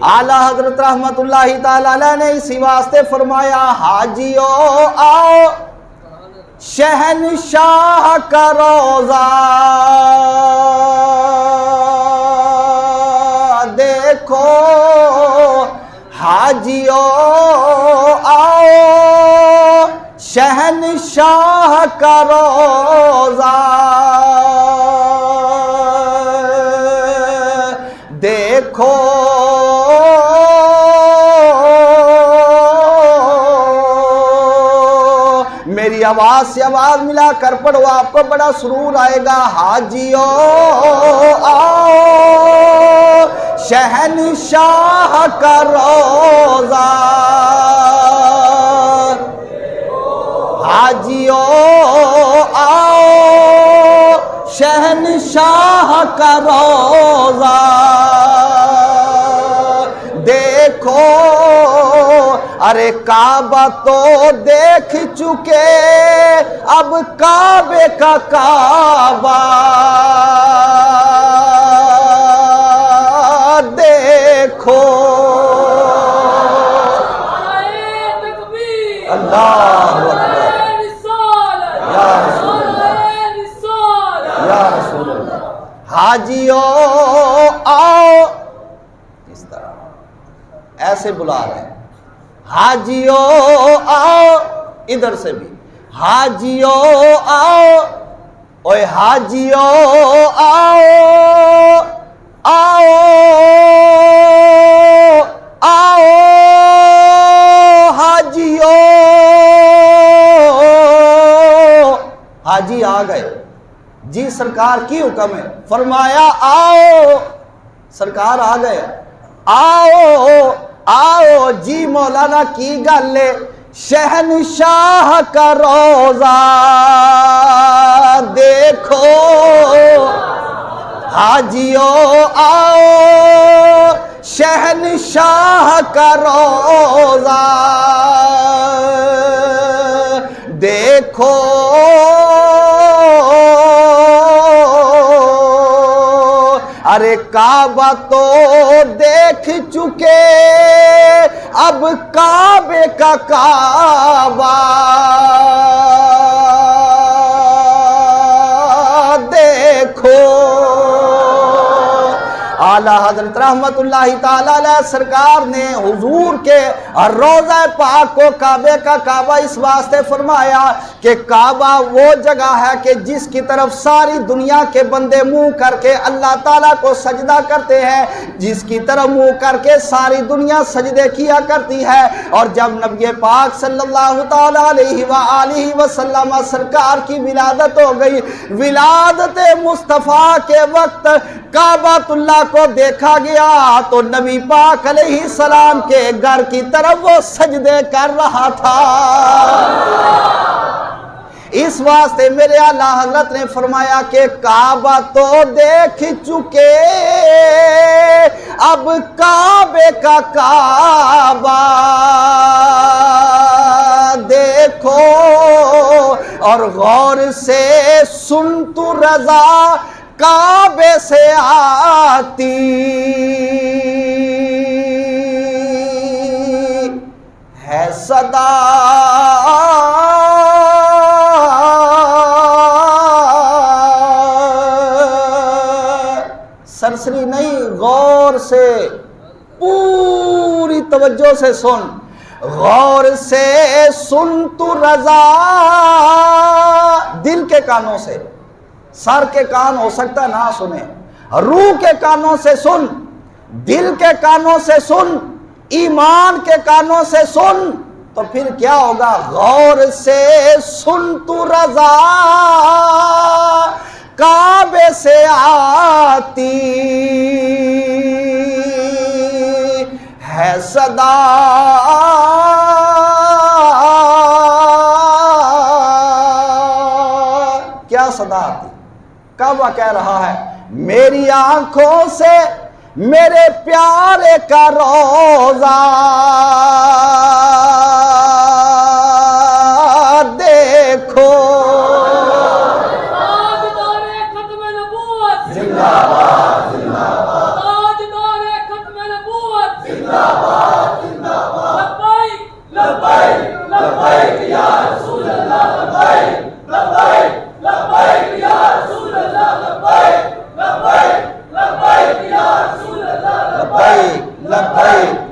आला हजरत रहमतुल्लाहि ताला अलैह ने इसी वास्ते फरमाया, हाजियो आओ शहनशाह का रोजा देखो, हाजियो आओ शहनशाह का रोजा देखो, मेरी आवाज से आवाज मिला कर पढ़ो, आपको बड़ा सुरूर आएगा। हाजियो आओ शहनशाह का रोजा, हाजियो आओ शहनशाह का रोजा देखो, अरे काबा तो देख चुके अब काबे का काबा देखो। अल्लाहु अकबर, या रसूल अल्लाह। हाजियो आओ, इस तरह ऐसे बुला रहे हैं, हाजियो आओ, इधर से भी हाजियो आओ, ओए हाजियो आओ, आओ आओ हाजियो, हाजी आ गए जी, सरकार की हुक्म है, फरमाया आओ, सरकार आ गए, आओ आओ जी मौलाना की गल शहनशाह का रोजा देखो, हाजियो आओ शहनशाह का रोजा देखो, अरे काबा तो देख चुके अब काबे का काबा देखो। आला हजरत रहमतुल्लाहि ताला अलैह सरकार ने हुजूर के रोज़ा पाक को काबे का काबा इस वास्ते फरमाया कि काबा वो जगह है कि जिसकी तरफ सारी दुनिया के बंदे मुंह करके अल्लाह ताला को सजदा करते हैं, जिसकी तरफ मुंह करके सारी दुनिया सजदे किया करती है। और जब नबी पाक सल्लल्लाहु ताला अलैहि वसल्लम सरकार की विलादत हो गई, विलादत मुस्तफ़ा के वक्त काबातुल्लाह को देखा गया तो नबी पाक अलैहि सलाम के घर की तरफ वो सजदे कर रहा था। इस वास्ते मेरे आला हज़रत ने फरमाया कि काबा तो देख चुके अब काबे का काबा देखो, और गौर से सुन तू रज़ा काबे से आती है सदा, सरसरी नहीं, गौर से पूरी तवज्जो से सुन, गौर से सुन तू रज़ा, दिल के कानों से, सर के कान हो सकता ना सुने, रूह के कानों से सुन, दिल के कानों से सुन, ईमान के कानों से सुन, तो फिर क्या होगा? गौर से सुन तू रज़ा काबे से आती है सदा, क्या सदा आती? काबा कह रहा है मेरी आंखों से मेरे प्यारे का रोजा देखो, जिंदाबाद जिंदाबाद,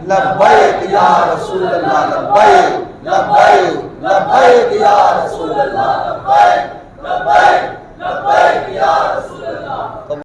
لبیک یا رسول اللہ، لبیک لبیک یا رسول اللہ،